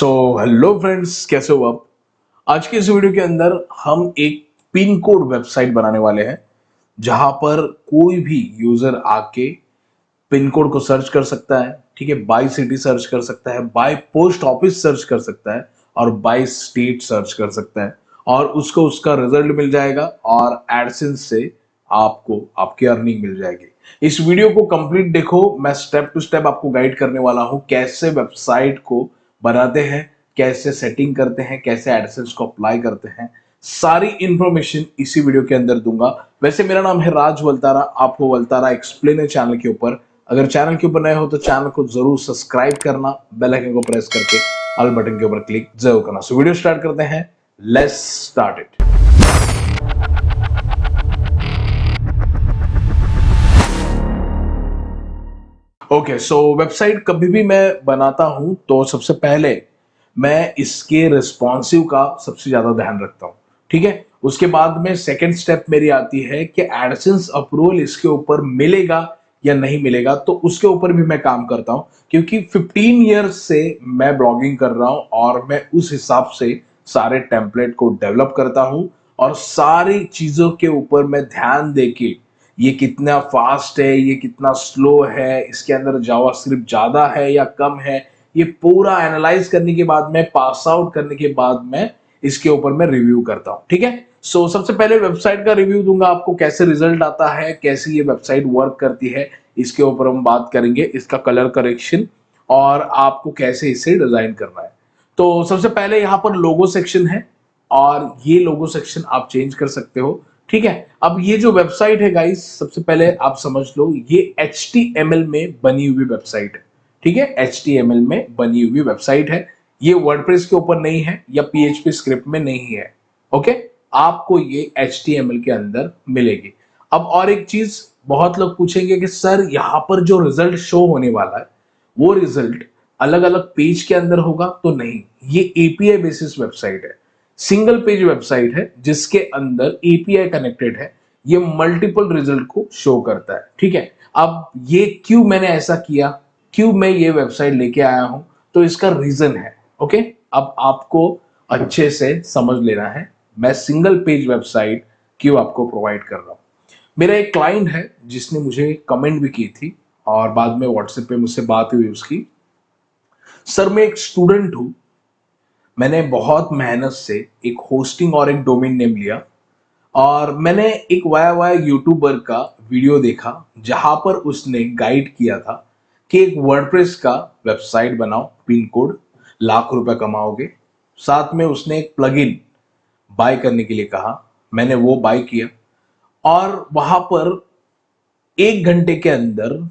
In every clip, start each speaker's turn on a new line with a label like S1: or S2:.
S1: So hello friends, कैसे हो आप। आज के इस वीडियो के अंदर हम एक पिन कोड वेबसाइट बनाने वाले हैं जहां पर कोई भी यूजर आके पिन कोड को सर्च कर सकता है। ठीक है, बाय सिटी सर्च कर सकता है, बाय पोस्ट ऑफिस सर्च कर सकता है और बाय स्टेट सर्च कर सकता है और उसको उसका रिजल्ट मिल जाएगा और एडसेंस से आपको आपकी अर्निंग मिल जाएगी। इस वीडियो को कंप्लीट देखो, मैं स्टेप टू स्टेप आपको गाइड करने वाला हूं कैसे वेबसाइट को बनाते हैं, कैसे सेटिंग करते हैं, कैसे एडसेंस को अप्लाई करते हैं। सारी इंफॉर्मेशन इसी वीडियो के अंदर दूंगा। वैसे मेरा नाम है राज वलतारा, आप हो वलतारा एक्सप्लेनर चैनल के ऊपर। अगर चैनल के ऊपर नए हो तो चैनल को जरूर सब्सक्राइब करना, बेल आइकन को प्रेस करके ऑल बटन के ऊपर क्लिक जरूर करना। सो वीडियो स्टार्ट करते हैं, let's start it. Okay, so website कभी भी मैं बनाता हूं तो सबसे पहले मैं इसके रिस्पॉन्सिव का सबसे ज्यादा ध्यान रखता हूं। ठीक है, उसके बाद में सेकंड स्टेप मेरी आती है कि एडसेंस अप्रूवल इसके ऊपर मिलेगा या नहीं मिलेगा, तो उसके ऊपर भी मैं काम करता हूं क्योंकि 15 ईयर्स से मैं ब्लॉगिंग कर रहा हूं और मैं उस हिसाब से सारे टेम्पलेट को डेवलप करता हूं और सारी चीजों के ऊपर मैं ध्यान देके ये कितना फास्ट है, ये कितना स्लो है, इसके अंदर जावास्क्रिप्ट ज्यादा है या कम है, ये पूरा एनालाइज करने के बाद में, पास आउट करने के बाद में इसके ऊपर मैं रिव्यू करता हूं। ठीक है, सो सबसे पहले वेबसाइट का रिव्यू दूंगा आपको, कैसे रिजल्ट आता है, कैसे ये वेबसाइट वर्क करती है, इसके ऊपर हम बात करेंगे, इसका कलर करेक्शन और आपको कैसे इसे डिजाइन करना है। तो सबसे पहले यहाँ पर लोगो सेक्शन है और ये लोगो सेक्शन आप चेंज कर सकते हो। ठीक है, अब ये जो वेबसाइट है गाइस, सबसे पहले आप समझ लो ये HTML में बनी हुई वेबसाइट है। ठीक है, HTML में बनी हुई वेबसाइट है, ये वर्डप्रेस के ऊपर नहीं है या PHP स्क्रिप्ट में नहीं है। ओके, आपको ये HTML के अंदर मिलेगी। अब और एक चीज, बहुत लोग पूछेंगे कि सर यहाँ पर जो रिजल्ट शो होने वाला है वो रिजल्ट अलग अलग पेज के अंदर होगा, तो नहीं, ये API बेसिस वेबसाइट है, सिंगल पेज वेबसाइट है जिसके अंदर API कनेक्टेड है, ये मल्टीपल रिजल्ट को शो करता है। ठीक है, अब ये क्यों मैंने ऐसा किया, क्यों मैं ये वेबसाइट लेके आया हूं, तो इसका रीजन है। ओके, अब आपको अच्छे से समझ लेना है मैं सिंगल पेज वेबसाइट क्यों आपको प्रोवाइड कर रहा हूं। मेरा एक क्लाइंट है जिसने मुझे कमेंट भी की थी और बाद में व्हाट्सएप पे मुझसे बात हुई उसकी। सर मैं एक स्टूडेंट हूं, मैंने बहुत मेहनत से एक होस्टिंग और एक डोमेन नेम लिया और मैंने एक वाया वाया यूट्यूबर का वीडियो देखा जहां पर उसने गाइड किया था कि एक वर्डप्रेस का वेबसाइट बनाओ, पिन कोड, लाख रुपए कमाओगे। साथ में उसने एक प्लगइन बाय करने के लिए कहा, मैंने वो बाय किया और वहां पर 1 घंटे के अंदर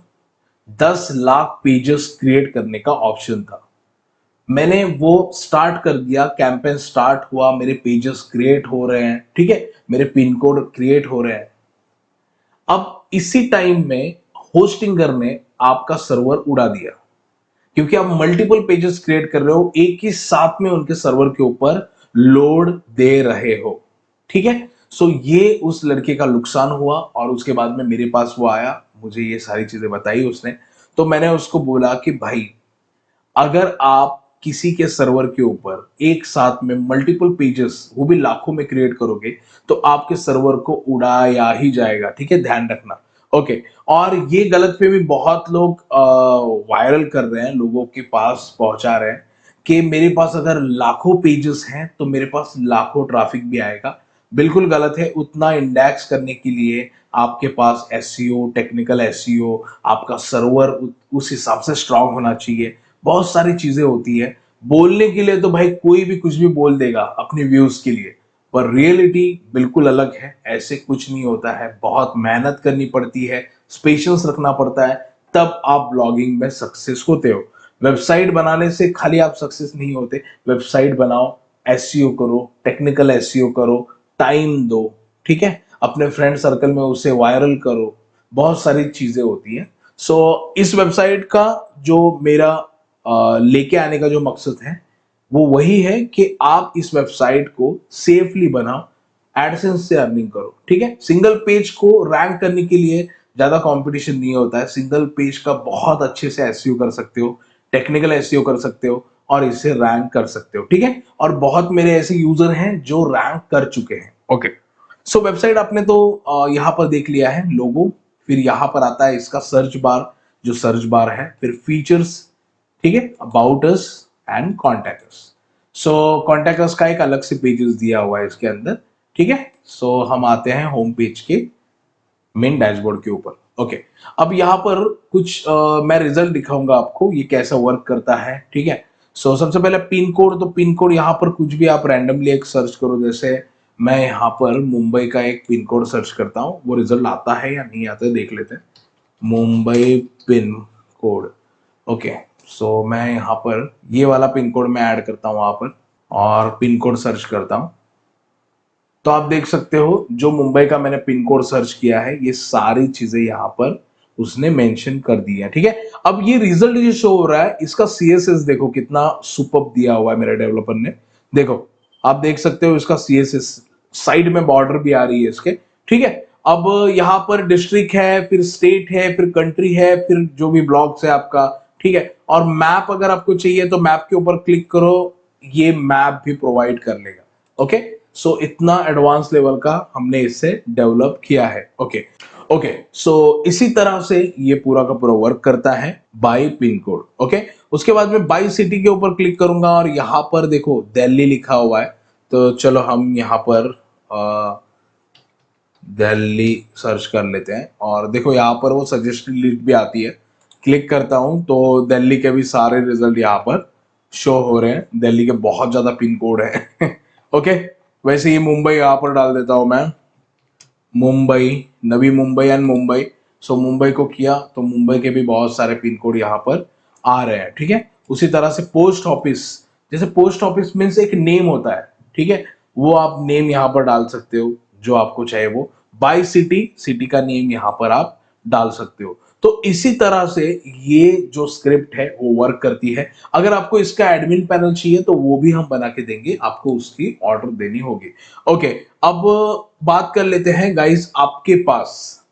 S1: 10 लाख पेजेस क्रिएट करने का ऑप्शन था। मैंने वो स्टार्ट कर दिया, कैंपेन स्टार्ट हुआ, मेरे पेजेस क्रिएट हो रहे हैं। ठीक है, मेरे पिन कोड क्रिएट हो रहे हैं। अब इसी टाइम में होस्टिंगर ने आपका सर्वर उड़ा दिया क्योंकि आप मल्टीपल पेजेस क्रिएट कर रहे हो, एक ही साथ में उनके सर्वर के ऊपर लोड दे रहे हो। ठीक है, सो ये उस लड़के का नुकसान हुआ और उसके बाद में मेरे पास वो आया, मुझे ये सारी चीजें बताई उसने। तो मैंने उसको बोला कि भाई, अगर आप किसी के सर्वर के ऊपर एक साथ में मल्टीपल पेजेस, वो भी लाखों में क्रिएट करोगे तो आपके सर्वर को उड़ाया ही जाएगा। ठीक है, ध्यान रखना। ओके, और ये गलतफहमी बहुत लोग वायरल कर रहे हैं, लोगों के पास पहुंचा रहे हैं कि मेरे पास अगर लाखों पेजेस हैं तो मेरे पास लाखों ट्रैफिक भी आएगा। बिल्कुल गलत है। उतना इंडेक्स करने के लिए आपके पास SEO, टेक्निकल SEO, आपका सर्वर उस हिसाब से स्ट्रांग होना चाहिए। बहुत सारी चीजें होती है। बोलने के लिए तो भाई कोई भी कुछ भी बोल देगा अपने व्यूज के लिए, पर रियलिटी बिल्कुल अलग है। ऐसे कुछ नहीं होता है, बहुत मेहनत करनी पड़ती है, पेशेंस रखना पड़ता है, तब आप ब्लॉगिंग में सक्सेस होते हो। वेबसाइट बनाने से खाली आप सक्सेस नहीं होते। वेबसाइट बनाओ, SEO करो, टेक्निकल SEO करो, टाइम दो। ठीक है, अपने फ्रेंड सर्कल में उसे वायरल करो, बहुत सारी चीजें होती हैं। सो इस वेबसाइट का जो मेरा लेके आने का जो मकसद है वो वही है कि आप इस वेबसाइट को सेफली बनाओ, एडसेंस से अर्निंग करो। ठीक है, सिंगल पेज को रैंक करने के लिए ज्यादा कंपटीशन नहीं होता है। सिंगल पेज का बहुत अच्छे से SEO कर सकते हो, टेक्निकल SEO कर सकते हो और इसे रैंक कर सकते हो, ठीक है। और बहुत मेरे ऐसे यूजर हैं जो रैंक कर चुके हैं। ओके, सो वेबसाइट आपने तो यहाँ पर देख लिया है लोगो, फिर यहाँ पर आता है इसका सर्च बार, जो सर्च बार है, फिर फीचर्स, ठीक है, about us and contact us. So contact us का एक अलग से पेजेस दिया हुआ है इसके अंदर, ठीक है। सो हम आते हैं होम पेज के मेन डैशबोर्ड के ऊपर। ओके, अब यहाँ पर कुछ मैं रिजल्ट दिखाऊंगा आपको ये कैसा वर्क करता है, ठीक है। सो सबसे पहले पिन कोड, तो पिन कोड यहाँ पर कुछ भी आप रैंडमली एक सर्च करो, जैसे मैं यहाँ पर मुंबई का एक पिन कोड सर्च करता हूँ, वो रिजल्ट आता है या नहीं आता है देख लेते हैं। Mumbai pin code, okay. So मैं यहाँ पर ये वाला पिन कोड मैं ऐड करता हूँ वहां पर और पिन कोड सर्च करता हूँ। तो आप देख सकते हो जो मुंबई का मैंने पिन कोड सर्च किया है ये सारी चीजें यहाँ पर उसने मेंशन कर दी है, ठीक है। अब ये रिजल्ट जो शो हो रहा है इसका सीएसएस देखो कितना सुपर्ब दिया हुआ है मेरे डेवलपर ने। देखो आप देख सकते हो इसका सीएसएस, साइड में बॉर्डर भी आ रही है इसके, ठीक है। अब यहाँ पर डिस्ट्रिक्ट है, फिर स्टेट है, फिर कंट्री है, फिर जो भी ब्लॉक्स है आपका, ठीक है। और मैप अगर आपको चाहिए तो मैप के ऊपर क्लिक करो, ये मैप भी प्रोवाइड कर लेगा। ओके, सो इतना एडवांस लेवल का हमने इससे डेवलप किया है। ओके ओके, सो इसी तरह से ये पूरा का पूरा वर्क करता है बाय पिन कोड। ओके, उसके बाद में बाय सिटी के ऊपर क्लिक करूंगा और यहाँ पर देखो दिल्ली लिखा हुआ है, तो चलो हम यहाँ पर दिल्ली सर्च कर लेते हैं और देखो यहाँ पर वो सजेस्टेड लिस्ट भी आती है। क्लिक करता हूं तो दिल्ली के भी सारे रिजल्ट यहाँ पर शो हो रहे हैं। दिल्ली के बहुत ज्यादा पिन कोड है ओके, वैसे ही मुंबई यहाँ पर डाल देता हूं मैं, मुंबई, नवी मुंबई एंड मुंबई। सो मुंबई को किया तो मुंबई के भी बहुत सारे पिन कोड यहाँ पर आ रहे हैं, ठीक है। उसी तरह से पोस्ट ऑफिस, जैसे पोस्ट ऑफिस मीन्स एक नेम होता है, ठीक है, वो आप नेम यहाँ पर डाल सकते हो जो आपको चाहे वो। बाय सिटी, सिटी का नेम यहाँ पर आप डाल सकते हो। तो इसी तरह से ये जो स्क्रिप्ट है वो वर्क करती है। अगर आपको इसका एडमिन पैनल चाहिए तो वो भी हम बना के देंगे, आपको उसकी ऑर्डर देनी होगी। ओके, अब बात कर लेते हैं गाइस, आपके पास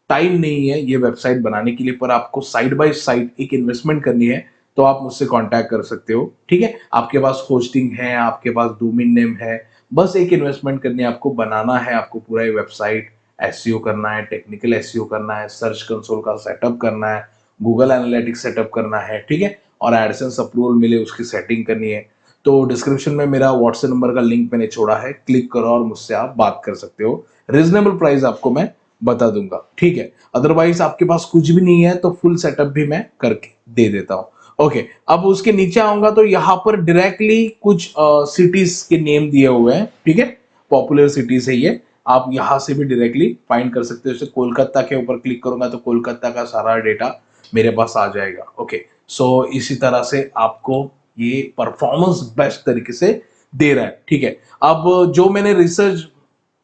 S1: टाइम नहीं है ये वेबसाइट बनाने के लिए पर आपको साइड बाय साइड एक इन्वेस्टमेंट करनी है तो आप मुझसे कांटेक्ट कर सकते हो, ठीक है। आपके पास होस्टिंग है, आपके पास डोमेन नेम है, बस एक इन्वेस्टमेंट करनी है, आपको बनाना है, आपको पूरा ये वेबसाइट एसईओ करना है, टेक्निकल एसईओ करना है, सर्च कंसोल का सेटअप करना है, गूगल एनालिटिक्स सेटअप करना है, ठीक है, और एडसेंस अप्रूवल मिले उसकी सेटिंग करनी है। तो डिस्क्रिप्शन में मेरा व्हाट्सएप नंबर का लिंक मैंने छोड़ा है, क्लिक करो और मुझसे आप बात कर सकते हो। रीजनेबल प्राइस आपको मैं बता दूंगा, ठीक है। अदरवाइज आपके पास कुछ भी नहीं है तो फुल सेटअप भी मैं करके दे देता हूं। ओके, अब उसके नीचे आऊंगा तो यहाँ पर डायरेक्टली कुछ सिटीज के नेम दिए हुए हैं, ठीक है, पॉपुलर सिटीज है ये, आप यहाँ से भी डायरेक्टली फाइंड कर सकते हो। जैसे कोलकाता के ऊपर क्लिक करूंगा तो कोलकाता का सारा डेटा मेरे पास आ जाएगा। ओके, सो इसी तरह से आपको ये परफॉर्मेंस बेस्ट तरीके से दे रहा है, ठीक है। अब जो मैंने रिसर्च,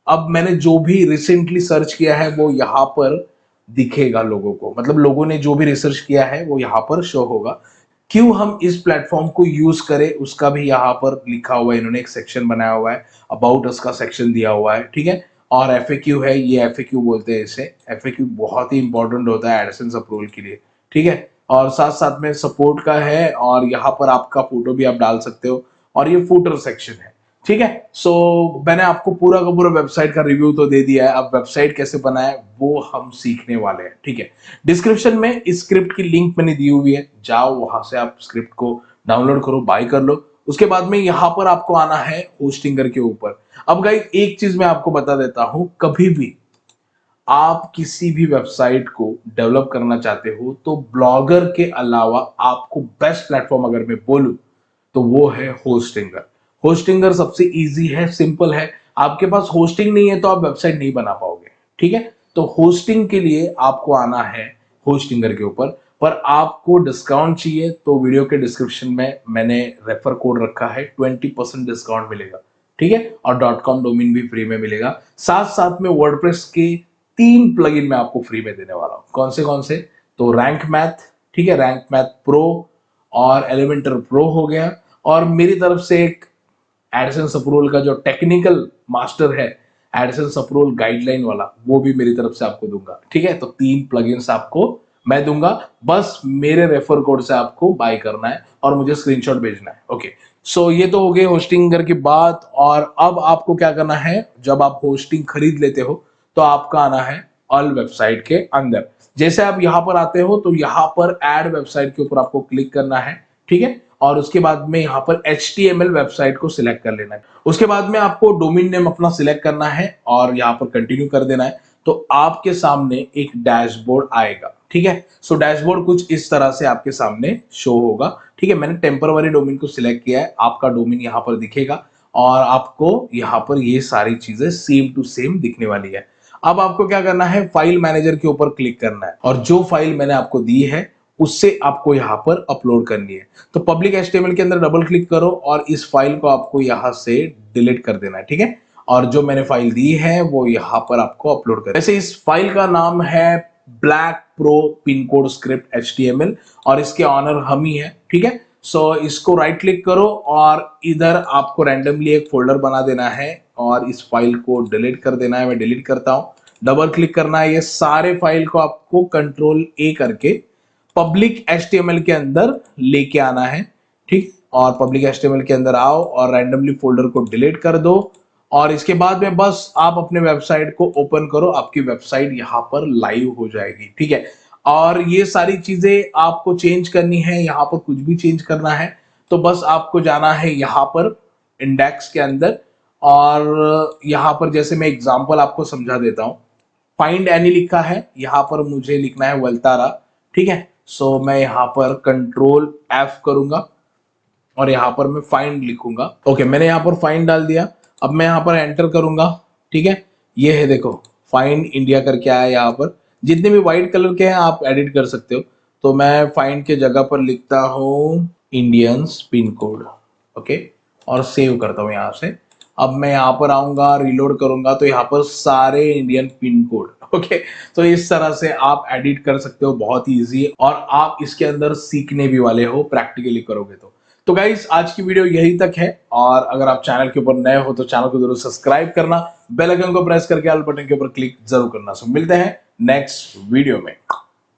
S1: अब मैंने जो भी रिसेंटली सर्च किया है वो यहाँ पर दिखेगा लोगों को, मतलब लोगों ने जो भी रिसर्च किया है वो यहाँ पर शो होगा। क्यों हम इस प्लेटफॉर्म को यूज करें उसका भी यहाँ पर लिखा हुआ है, इन्होंने एक सेक्शन बनाया हुआ है, अबाउट अस का सेक्शन दिया हुआ है, ठीक है। और एफएक्यू है, ये एफएक्यू बोलते हैं इसे, एफएक्यू बहुत ही इंपॉर्टेंट होता है एडसेंस अप्रूवल के लिए, ठीक है। और साथ साथ में सपोर्ट का है और यहाँ पर आपका फोटो भी आप डाल सकते हो और ये फूटर सेक्शन है, ठीक है। सो मैंने आपको पूरा का पूरा वेबसाइट का रिव्यू तो दे दिया है, अब वेबसाइट कैसे बनाए वो हम सीखने वाले हैं, ठीक है। डिस्क्रिप्शन में इस स्क्रिप्ट की लिंक मैंने दी हुई है, जाओ वहां से आप स्क्रिप्ट को डाउनलोड करो, बाय कर लो। उसके बाद में यहाँ पर आपको आना है होस्टिंगर के ऊपर। अब गाइस एक चीज मैं आपको बता देता हूं, कभी भी आप किसी भी वेबसाइट को डेवलप करना चाहते हो तो ब्लॉगर के अलावा आपको बेस्ट प्लेटफॉर्म अगर मैं बोलूं तो वो है होस्टिंगर। होस्टिंगर सबसे इजी है, सिंपल है। आपके पास होस्टिंग नहीं है तो आप वेबसाइट नहीं बना पाओगे, ठीक है। तो होस्टिंग के लिए आपको आना है होस्टिंगर के ऊपर, पर आपको डिस्काउंट चाहिए तो वीडियो के डिस्क्रिप्शन में मैंने रेफर कोड रखा है, 20% डिस्काउंट मिलेगा, ठीक है। और .com डोमेन भी फ्री में मिलेगा, साथ साथ में वर्डप्रेस के 3 प्लगइन मैं आपको फ्री में देने वाला हूं। कौन से? तो रैंक मैथ, ठीक है, रैंक मैथ प्रो और एलिमेंटर प्रो हो गया, और मेरी तरफ से एक एडसेंस अप्रूवल का जो टेक्निकल मास्टर है, एडसेंस अप्रूवल गाइडलाइन वाला, वो भी मेरी तरफ से आपको दूंगा, ठीक है। तो 3 प्लगइन्स आपको मैं दूंगा, बस मेरे रेफर कोड से आपको बाय करना है और मुझे स्क्रीनशॉट भेजना है। ओके, सो ये तो हो गई होस्टिंग की बात। और अब आपको क्या करना है, जब आप होस्टिंग खरीद लेते हो तो आपका आना है ऑल वेबसाइट के अंदर। जैसे आप यहां पर आते हो तो यहां पर ऐड वेबसाइट के ऊपर आपको क्लिक करना है, ठीक है। और उसके बाद में यहाँ पर HTML वेबसाइट को सिलेक्ट कर लेना है। उसके बाद में आपको डोमेन नेम अपना सिलेक्ट करना है और यहाँ पर कंटिन्यू कर देना है। तो आपके सामने एक डैशबोर्ड आएगा, ठीक है। सो डैशबोर्ड कुछ इस तरह से आपके सामने शो होगा, ठीक है। मैंने टेम्पररी डोमेन को सिलेक्ट किया है, आपका डोमेन यहाँ पर दिखेगा और आपको यहाँ पर ये सारी चीजें सेम टू सेम दिखने वाली है। अब आपको क्या करना है, फाइल मैनेजर के ऊपर क्लिक करना है और जो फाइल मैंने आपको दी है उससे आपको यहाँ पर अपलोड करनी है। तो पब्लिक HTML के अंदर डबल क्लिक करो और इस फाइल को आपको यहाँ से डिलीट कर देना है, ठीक है। और जो मैंने फाइल दी है वो यहाँ पर आपको अपलोड कर। वैसे इस फाइल का नाम है black pro pin code script HTML और इसके ऑनर हम ही है, ठीक है। सो इसको राइट क्लिक करो और इधर आपको रैंडमली एक फोल्डर बना देना है और इस फाइल को डिलीट कर देना है। मैं डिलीट करता हूं, डबल क्लिक करना है, ये सारे फाइल को आपको Ctrl+A करके पब्लिक HTML के अंदर लेके आना है, ठीक। और पब्लिक HTML के अंदर आओ और रैंडमली फोल्डर को डिलीट कर दो और इसके बाद में बस आप अपने वेबसाइट को ओपन करो, आपकी वेबसाइट यहाँ पर लाइव हो जाएगी, ठीक है। और ये सारी चीजें आपको चेंज करनी है, यहाँ पर कुछ भी चेंज करना है तो बस आपको जाना है यहाँ पर इंडेक्स के अंदर और यहाँ पर जैसे मैं एग्जांपल आपको समझा देता हूँ। फाइंड एनी लिखा है, यहाँ पर मुझे लिखना है वल्तारा, ठीक है। सो मैं यहाँ पर Ctrl+F करूंगा और यहाँ पर मैं फाइंड लिखूंगा। ओके, मैंने यहाँ पर फाइंड डाल दिया। अब मैं यहाँ पर एंटर करूंगा, ठीक है। ये है, देखो फाइंड इंडिया करके आया। यहाँ पर जितने भी व्हाइट कलर के हैं आप एडिट कर सकते हो। तो मैं फाइंड के जगह पर लिखता हूँ इंडियंस पिन कोड, ओके, और सेव करता हूँ यहाँ से। अब मैं यहाँ पर आऊंगा, रिलोड करूंगा तो यहाँ पर सारे इंडियन पिन कोड, ओके। तो इस तरह से आप एडिट कर सकते हो, बहुत ही इजी, और आप इसके अंदर सीखने भी वाले हो, प्रैक्टिकली करोगे तो गाइस आज की वीडियो यही तक है। और अगर आप चैनल के ऊपर नए हो तो चैनल को जरूर सब्सक्राइब करना, बेल आइकन को प्रेस करके ऑल बटन के ऊपर क्लिक जरूर करना। सो मिलते हैं नेक्स्ट वीडियो में।